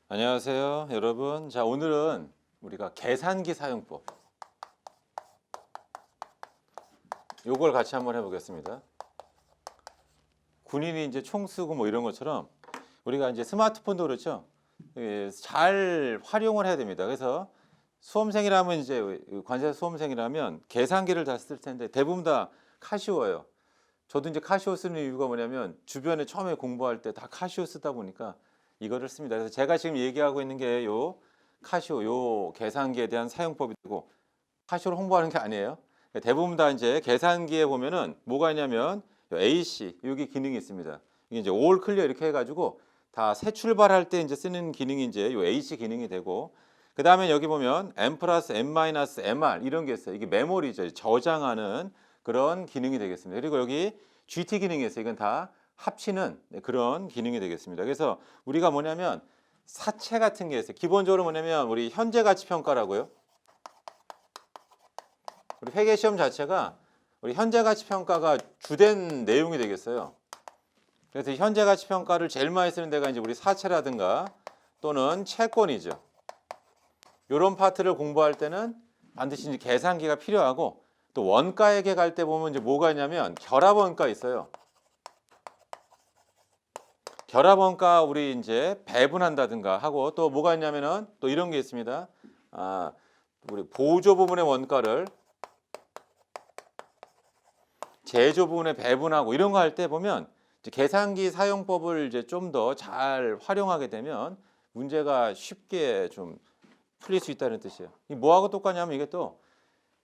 안녕하세요, 여러분. 자, 오늘은 우리가 계산기 사용법 요걸 같이 한번 해보겠습니다. 군인이 이제 총 쓰고 뭐 이런 것처럼 우리가 이제 스마트폰도 그렇죠. 잘 활용을 해야 됩니다. 그래서 수험생이라면 이제 관세사 수험생이라면 계산기를 다 쓸 텐데 대부분 다 카시오예요. 저도 이제 카시오 쓰는 이유가 뭐냐면 주변에 처음에 공부할 때 다 카시오 쓰다 보니까 이거를 씁니다. 그래서 제가 지금 얘기하고 있는 게 요 카시오 요 계산기에 대한 사용법이고 카시오를 홍보하는 게 아니에요. 대부분 다 이제 계산기에 보면은 뭐가 있냐면 AC 여기 기능이 있습니다. 이게 이제 올 클리어 이렇게 해가지고 다 새 출발할 때 이제 쓰는 기능이 이제 요 AC 기능이 되고 그 다음에 여기 보면 M 플러스 M 마이너스 MR 이런 게 있어요. 이게 메모리죠. 저장하는 그런 기능이 되겠습니다. 그리고 여기 GT 기능이 있어요. 이건 다 합치는 그런 기능이 되겠습니다. 그래서 우리가 뭐냐면 사채 같은 게 있어요. 기본적으로 뭐냐면 우리 현재 가치 평가라고요. 우리 회계 시험 자체가 우리 현재 가치 평가가 주된 내용이 되겠어요. 그래서 현재 가치 평가를 제일 많이 쓰는 데가 이제 우리 사채라든가 또는 채권이죠. 이런 파트를 공부할 때는 반드시 이제 계산기가 필요하고 또 원가액에 갈 때 보면 이제 뭐가 있냐면 결합원가 있어요. 결합원가 우리 이제 배분한다든가 하고 또 뭐가 있냐면은 또 이런 게 있습니다. 우리 보조 부분의 원가를 제조 부분에 배분하고 이런 거 할 때 보면 이제 계산기 사용법을 이제 좀 더 잘 활용하게 되면 문제가 쉽게 좀 풀릴 수 있다는 뜻이에요. 이 뭐하고 똑같냐면 이게 또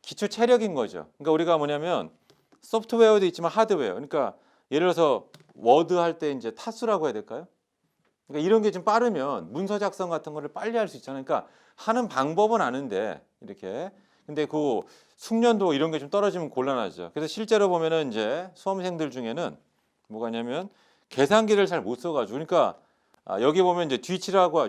기초 체력인 거죠. 그러니까 우리가 뭐냐면 소프트웨어도 있지만 하드웨어. 그러니까 예를 들어서 워드 할 때 이제 타수라고 해야 될까요? 그러니까 이런 게 좀 빠르면 문서 작성 같은 거를 빨리 할 수 있잖아요. 그러니까 하는 방법은 아는데 이렇게 근데 그 숙련도 이런 게 좀 떨어지면 곤란하죠. 그래서 실제로 보면은 이제 수험생들 중에는 뭐가 있냐면 계산기를 잘 못 써가지고 그러니까 여기 보면 이제 GT라고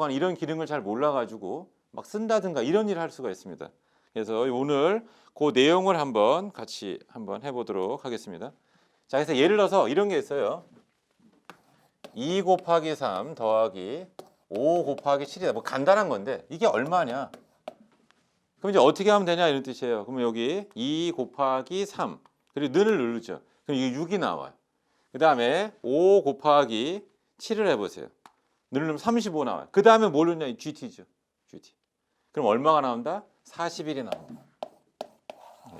하는 이런 기능을 잘 몰라가지고 막 쓴다든가 이런 일을 할 수가 있습니다. 그래서 오늘 그 내용을 한번 같이 한번 해보도록 하겠습니다. 자, 그래서 예를 들어서 이런 게 있어요. 2 곱하기 3 더하기 5 곱하기 7이다. 뭐 간단한 건데 이게 얼마냐? 그럼 이제 어떻게 하면 되냐 이런 뜻이에요. 그러면 여기 2 곱하기 3 그리고 는을 누르죠. 그럼 이게 6이 나와요. 그 다음에 5 곱하기 7을 해보세요. 누르면 35 나와요. 그 다음에 뭘 넣냐? GT죠. GT. 그럼 얼마가 나온다? 41이 나온다.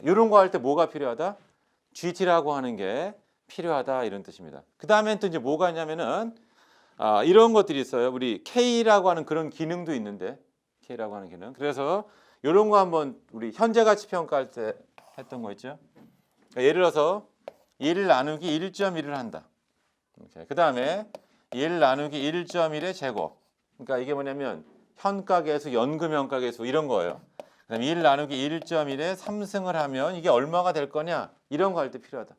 이런 거 할 때 뭐가 필요하다? GT라고 하는 게 필요하다 이런 뜻입니다. 그 다음엔 또 이제 뭐가 있냐면은 이런 것들이 있어요. 우리 K라고 하는 그런 기능도 있는데 K라고 하는 기능. 그래서 이런 거 한번 우리 현재 가치 평가할 때 했던 거 있죠. 그러니까 예를 들어서 1 나누기 1.1을 한다. 그 다음에 1 나누기 1.1의 제곱. 그러니까 이게 뭐냐면 현가계수, 연금현가계수 이런 거예요. 그다음에 1 나누기 1.1에 3승을 하면 이게 얼마가 될 거냐 이런 거 할 때 필요하다.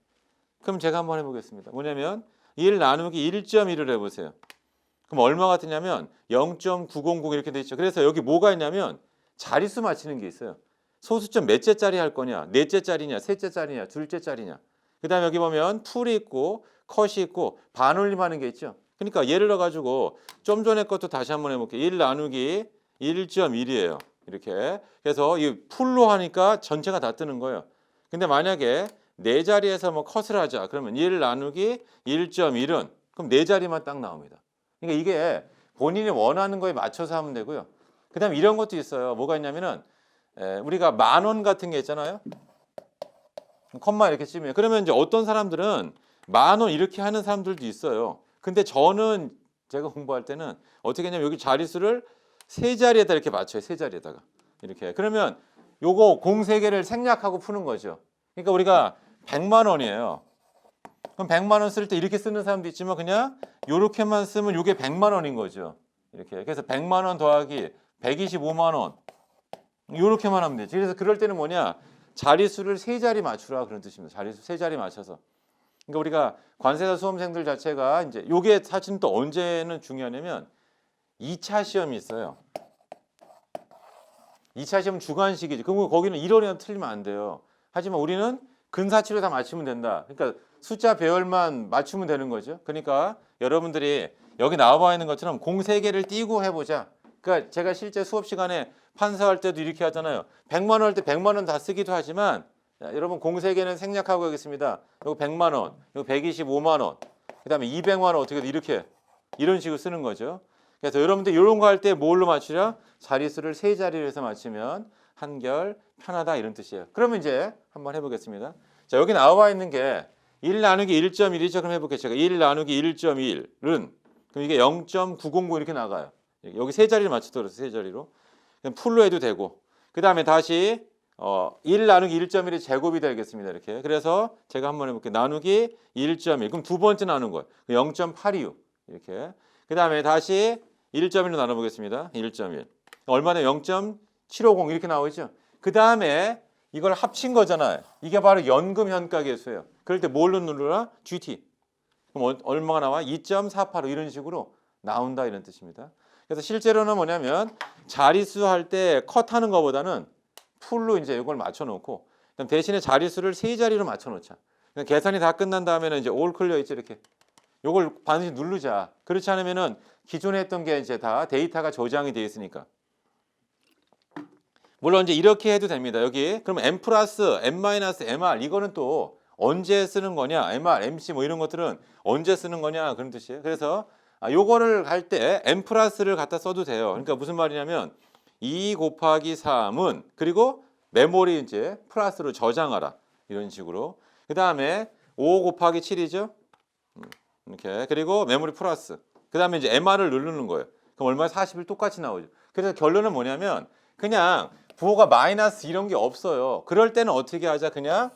그럼 제가 한번 해보겠습니다. 뭐냐면 1 나누기 1.1을 해보세요. 그럼 얼마가 되냐면 0.900 이렇게 돼 있죠. 그래서 여기 뭐가 있냐면 자릿수 맞히는 게 있어요. 소수점 몇째 짜리 할 거냐, 넷째 짜리냐, 셋째 짜리냐, 둘째 짜리냐. 그다음에 여기 보면 풀이 있고 컷이 있고 반올림하는 게 있죠. 그러니까 예를 들어 가지고 좀 전에 것도 다시 한번 해볼게요. 1 나누기 1.1이에요. 이렇게. 그래서 이 풀로 하니까 전체가 다 뜨는 거예요. 근데 만약에 네 자리에서 뭐 컷을 하자. 그러면 1 나누기 1.1은 그럼 네 자리만 딱 나옵니다. 그러니까 이게 본인이 원하는 거에 맞춰서 하면 되고요. 그다음에 이런 것도 있어요. 뭐가 있냐면은 우리가 10,000원 같은 게 있잖아요. 컴마 이렇게 쓰면 그러면 이제 어떤 사람들은 10,000원 이렇게 하는 사람들도 있어요. 근데 저는 제가 공부할 때는 어떻게 했냐면 여기 자릿수를 세 자리에다 이렇게 맞춰요. 세 자리에다가 이렇게. 그러면 요거 공 세 개를 생략하고 푸는 거죠. 그러니까 우리가 100만 원이에요. 그럼 100만 원 쓸 때 이렇게 쓰는 사람도 있지만 그냥 요렇게만 쓰면 요게 100만 원인 거죠. 이렇게. 그래서 100만 원 더하기 125만 원 요렇게만 하면 되지. 그래서 그럴 때는 뭐냐? 자릿수를 세 자리 맞추라 그런 뜻입니다. 자릿수 세 자리 맞춰서. 그러니까 우리가 관세사 수험생들 자체가 이제 요게 사실 또 언제는 중요하냐면 2차 시험이 있어요. 2차 시험 주관식이지. 그럼 거기는 1월이나 틀리면 안 돼요. 하지만 우리는 근사치로 다 맞추면 된다. 그러니까 숫자 배열만 맞추면 되는 거죠. 그러니까 여러분들이 여기 나와 있는 것처럼 공 3개를 띄고 해보자. 그러니까 제가 실제 수업 시간에 판서할 때도 이렇게 하잖아요. 100만 원 할 때 100만 원 다 쓰기도 하지만 자, 여러분 공 3개는 생략하고 가겠습니다. 이거 100만 원, 이거 125만 원, 그다음에 200만 원 어떻게 이렇게 이런 식으로 쓰는 거죠. 그래서 여러분들 이런 거 할 때 뭘로 맞추냐? 자릿수를 3자리로 해서 맞추면 한결 편하다 이런 뜻이에요. 그러면 이제 한번 해보겠습니다. 자, 여기 나와 있는 게 1 나누기 1.1이죠. 그럼 해볼게요. 제가 1 나누기 1.1은 그럼 이게 0.900 이렇게 나가요. 여기 3자리를 맞추도록 3자리로. 그럼 풀로 해도 되고. 그 다음에 다시 1 나누기 1.1이 제곱이 되겠습니다. 이렇게. 그래서 제가 한번 해볼게요. 나누기 1.1. 그럼 두 번째 나눈 거예요. 0.826 이렇게. 그 다음에 다시 1.1로 나눠보겠습니다. 1.1. 얼마나 0.750 이렇게 나오죠. 그 다음에 이걸 합친 거잖아요. 이게 바로 연금 현가계수예요. 그럴 때 뭘로 누르라? GT. 그럼 얼마가 나와? 2.485 이런 식으로 나온다 이런 뜻입니다. 그래서 실제로는 뭐냐면 자릿수 할 때 컷하는 것보다는 풀로 이제 이걸 맞춰놓고 그다음 대신에 자릿수를 3자리로 맞춰놓자. 그러니까 계산이 다 끝난 다음에는 이제 올 클리어 있지 이렇게. 요걸 반드시 누르자. 그렇지 않으면은 기존에 했던 게 이제 다 데이터가 저장이 되어 있으니까. 물론 이제 이렇게 해도 됩니다. 여기 그러면 m 플러스 m 마이너스 mr 이거는 또 언제 쓰는 거냐? mr, mc 뭐 이런 것들은 언제 쓰는 거냐 그런 뜻이에요. 그래서 요거를 할 때 m 플러스를 갖다 써도 돼요. 그러니까 무슨 말이냐면 2 곱하기 3은 그리고 메모리 이제 플러스로 저장하라 이런 식으로. 그 다음에 5 곱하기 7이죠. 이렇게 그리고 메모리 플러스. 그 다음에 이제 mr을 누르는 거예요. 그럼 얼마나 40을 똑같이 나오죠. 그래서 결론은 뭐냐면 그냥 부호가 마이너스 이런 게 없어요. 그럴 때는 어떻게 하자? 그냥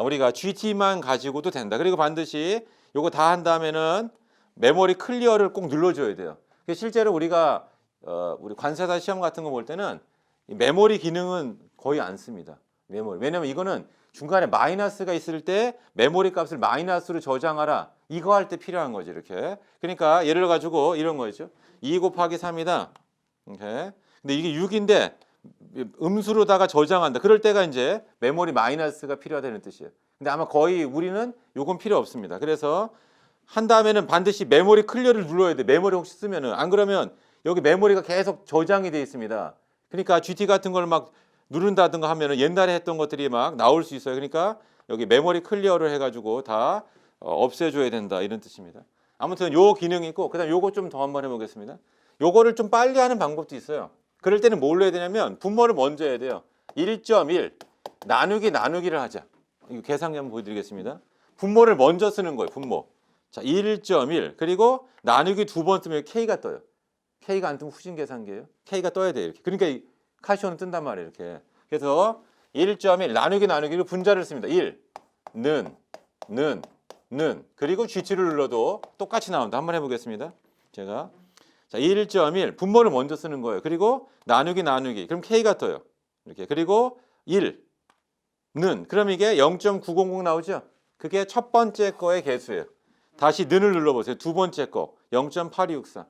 우리가 GT만 가지고도 된다. 그리고 반드시 요거 다 한 다음에는 메모리 클리어를 꼭 눌러줘야 돼요. 실제로 우리가 우리 관세사 시험 같은 거 볼 때는 이 메모리 기능은 거의 안 씁니다. 메모리. 왜냐면 이거는 중간에 마이너스가 있을 때 메모리 값을 마이너스로 저장하라. 이거 할 때 필요한 거죠. 이렇게. 그러니까 예를 가지고 이런 거죠. 2 곱하기 3이다. 이렇게. 근데 이게 6인데 음수로다가 저장한다. 그럴 때가 이제 메모리 마이너스가 필요하다는 뜻이에요. 근데 아마 거의 우리는 요건 필요 없습니다. 그래서 한 다음에는 반드시 메모리 클리어를 눌러야 돼. 메모리 혹시 쓰면은 안 그러면 여기 메모리가 계속 저장이 돼 있습니다. 그러니까 GT 같은 걸 막 누른다든가 하면은 옛날에 했던 것들이 막 나올 수 있어요. 그러니까 여기 메모리 클리어를 해가지고 다 없애줘야 된다 이런 뜻입니다. 아무튼 요 기능이 있고 그다음 요거 좀 더 한번 해보겠습니다. 요거를 좀 빨리 하는 방법도 있어요. 그럴 때는 뭘로 해야 되냐면 분모를 먼저 해야 돼요. 1.1 나누기를 하자. 이거 계산기 한번 보여드리겠습니다. 분모를 먼저 쓰는 거예요. 분모. 자, 1.1 그리고 나누기 2번 쓰면 K가 떠요. K가 안 뜨면 후진 계산기예요. K가 떠야 돼요. 이렇게. 그러니까 이 카시오는 뜬단 말이에요. 이렇게. 그래서 1.1 나누기를 분자를 씁니다. 1 는 그리고 G7를 눌러도 똑같이 나온다. 한번 해보겠습니다. 제가 자 1.1 분모를 먼저 쓰는 거예요. 그리고 나누기 그럼 K가 떠요. 이렇게. 그리고 1는 그럼 이게 0.900 나오죠. 그게 첫 번째 거의 개수예요. 다시 는을 눌러보세요. 두 번째 거 0.8264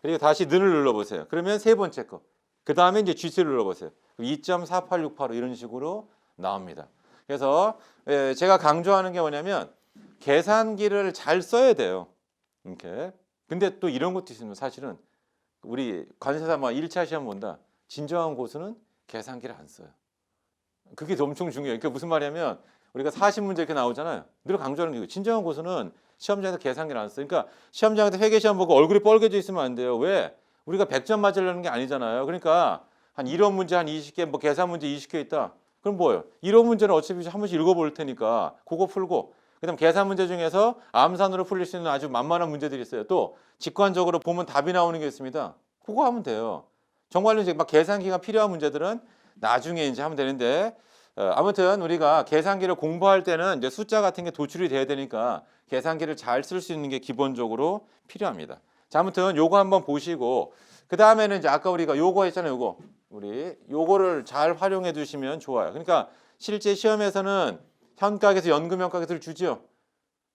그리고 다시 는을 눌러보세요. 그러면 세 번째 거. 그 다음에 이제 G7를 눌러보세요. 2.48685 이런 식으로 나옵니다. 그래서 제가 강조하는 게 뭐냐면 계산기를 잘 써야 돼요. 이렇게. 근데 또 이런 것도 있습니다. 사실은 우리 관세사 1차 시험 본다. 진정한 고수는 계산기를 안 써요. 그게 엄청 중요해요. 그게 무슨 말이냐면 우리가 40문제 이렇게 나오잖아요. 늘 강조하는 게 진정한 고수는 시험장에서 계산기를 안 써요. 그러니까 시험장에서 회계시험 보고 얼굴이 뻘개져 있으면 안 돼요. 왜? 우리가 100점 맞으려는 게 아니잖아요. 그러니까 한 이론 문제 한 20개, 뭐 계산 문제 20개 있다. 그럼 뭐예요? 이론 문제는 어차피 한 번씩 읽어볼 테니까 그거 풀고 그다음 계산 문제 중에서 암산으로 풀릴 수 있는 아주 만만한 문제들이 있어요. 또 직관적으로 보면 답이 나오는 게 있습니다. 그거 하면 돼요. 정말로 이제 막 계산기가 필요한 문제들은 나중에 이제 하면 되는데 아무튼 우리가 계산기를 공부할 때는 이제 숫자 같은 게 도출이 돼야 되니까 계산기를 잘 쓸 수 있는 게 기본적으로 필요합니다. 자, 아무튼 요거 한번 보시고 그 다음에는 이제 아까 우리가 요거 했잖아요. 요거를 잘 활용해 두시면 좋아요. 그러니까 실제 시험에서는 현가계에서 연금 현가계수를 주죠.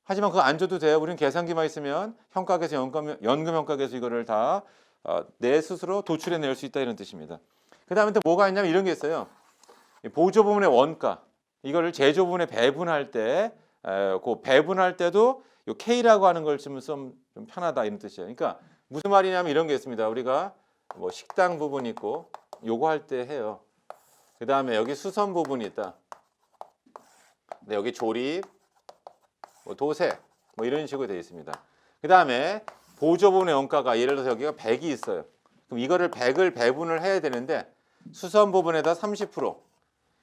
하지만 그거 안 줘도 돼요. 우리는 계산기만 있으면 현가계에서 연금 현가계수 이거를 다 내 스스로 도출해낼 수 있다 이런 뜻입니다. 그 다음에 또 뭐가 있냐면 이런 게 있어요. 보조 부문의 원가. 이거를 제조분에 배분할 때, 그 배분할 때도 요 K라고 하는 걸 쓰면 좀 편하다 이런 뜻이에요. 그러니까 무슨 말이냐면 이런 게 있습니다. 우리가 뭐 식당 부분 있고 요거 할 때 해요. 그 다음에 여기 수선 부분이 있다. 네, 여기 조립, 뭐 도색, 뭐 이런 식으로 되어 있습니다. 그 다음에 보조 부분의 원가가 예를 들어서 여기가 100이 있어요. 그럼 이거를 100을 배분을 해야 되는데 수선 부분에다 30%,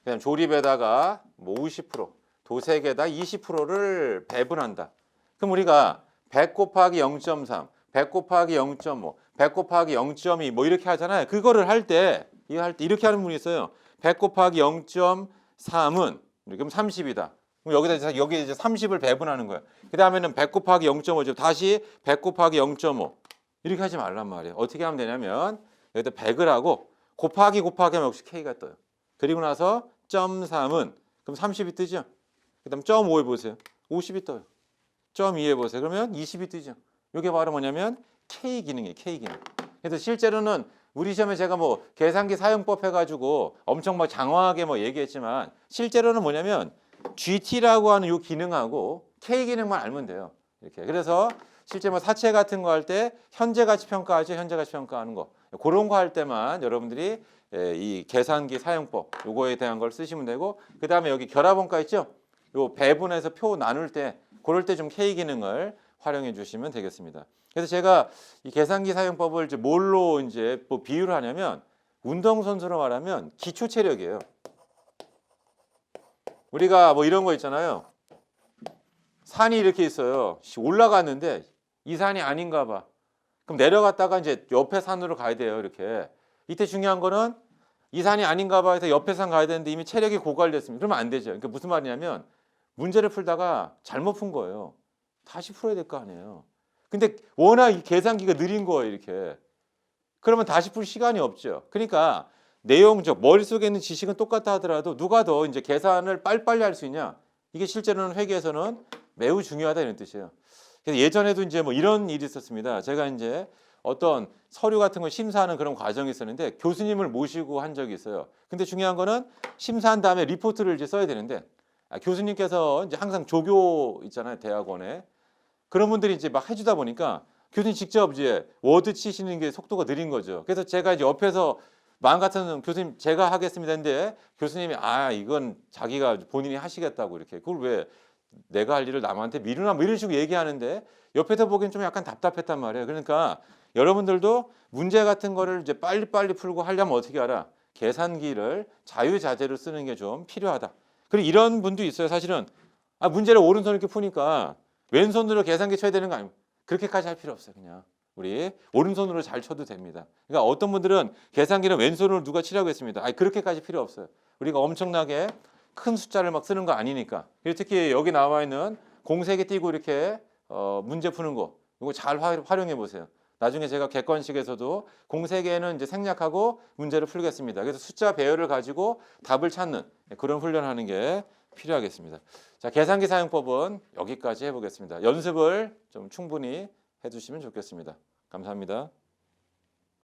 그다음 조립에다가 뭐 50%, 도색에다 20%를 배분한다. 그럼 우리가 100 곱하기 0.3, 100 곱하기 0.5, 100 곱하기 0.2 뭐 이렇게 하잖아요. 그거를 할 때 이거 할 때 이렇게 하는 분이 있어요. 100 곱하기 0.3은 그럼 30이다. 그럼 여기 이제 30을 배분하는 거예요. 그 다음에는 100 곱하기 0.5죠. 다시 100 곱하기 0.5 이렇게 하지 말란 말이에요. 어떻게 하면 되냐면 여기다 100을 하고 곱하기 하면 역시 K가 떠요. 그리고 나서 0.3은 그럼 30이 뜨죠. 그 다음 0.5에 보세요. 50이 떠요. 0.2에 보세요. 그러면 20이 뜨죠. 이게 바로 뭐냐면 K 기능이에요. K 기능. 그래서 실제로는 우리 시험에 제가 뭐 계산기 사용법 해가지고 엄청 막 장황하게 뭐 얘기했지만 실제로는 뭐냐면 GT라고 하는 이 기능하고 K 기능만 알면 돼요. 이렇게. 그래서 실제 뭐 사채 같은 거 할 때 현재 가치 평가하죠. 현재 가치 평가하는 거. 그런 거 할 때만 여러분들이 이 계산기 사용법 요거에 대한 걸 쓰시면 되고 그다음에 여기 결합원가 있죠? 요 배분해서 표 나눌 때 그럴 때 좀 K 기능을 활용해 주시면 되겠습니다. 그래서 제가 이 계산기 사용법을 이제 뭘로 이제 뭐 비유를 하냐면 운동선수로 말하면 기초 체력이에요. 우리가 뭐 이런 거 있잖아요. 산이 이렇게 있어요. 올라갔는데 이 산이 아닌가 봐. 그럼 내려갔다가 이제 옆에 산으로 가야 돼요. 이렇게. 이때 중요한 거는 이 산이 아닌가 봐 해서 옆에 산 가야 되는데 이미 체력이 고갈됐습니다. 그러면 안 되죠. 그러니까 무슨 말이냐면 문제를 풀다가 잘못 푼 거예요. 다시 풀어야 될 거 아니에요. 근데 워낙 이 계산기가 느린 거예요. 이렇게. 그러면 다시 풀 시간이 없죠. 그러니까 내용적 머릿속에 있는 지식은 똑같다 하더라도 누가 더 이제 계산을 빨리빨리 할 수 있냐. 이게 실제로는 회계에서는 매우 중요하다 이런 뜻이에요. 그래서 예전에도 이제 뭐 이런 일이 있었습니다. 제가 이제 어떤 서류 같은 걸 심사하는 그런 과정이 있었는데 교수님을 모시고 한 적이 있어요. 근데 중요한 거는 심사한 다음에 리포트를 이제 써야 되는데 교수님께서 이제 항상 조교 있잖아요. 대학원에. 그런 분들이 이제 막 해주다 보니까 교수님 직접 이제 워드 치시는 게 속도가 느린 거죠. 그래서 제가 이제 옆에서 마음 같아서는 교수님 제가 하겠습니다 했는데 교수님이 이건 자기가 본인이 하시겠다고 이렇게 그걸 왜 내가 할 일을 남한테 미루나 뭐 이런 식으로 얘기하는데 옆에서 보기엔 좀 약간 답답했단 말이에요. 그러니까 여러분들도 문제 같은 거를 이제 빨리빨리 풀고 하려면 어떻게 하라? 계산기를 자유자재로 쓰는 게 좀 필요하다. 그리고 이런 분도 있어요. 사실은 문제를 오른손 이렇게 푸니까 왼손으로 계산기 쳐야 되는 거 아닙니까? 그렇게까지 할 필요 없어요. 그냥 우리 오른손으로 잘 쳐도 됩니다. 그러니까 어떤 분들은 계산기는 왼손으로 누가 치라고 했습니다. 그렇게까지 필요 없어요. 우리가 엄청나게 큰 숫자를 막 쓰는 거 아니니까. 그리고 특히 여기 나와 있는 공색에 띄고 이렇게 문제 푸는 거 이거 잘 활용해 보세요. 나중에 제가 객관식에서도 공색에는 이제 생략하고 문제를 풀겠습니다. 그래서 숫자 배열을 가지고 답을 찾는 그런 훈련하는 게 필요하겠습니다. 자, 계산기 사용법은 여기까지 해보겠습니다. 연습을 좀 충분히 해주시면 좋겠습니다. 감사합니다.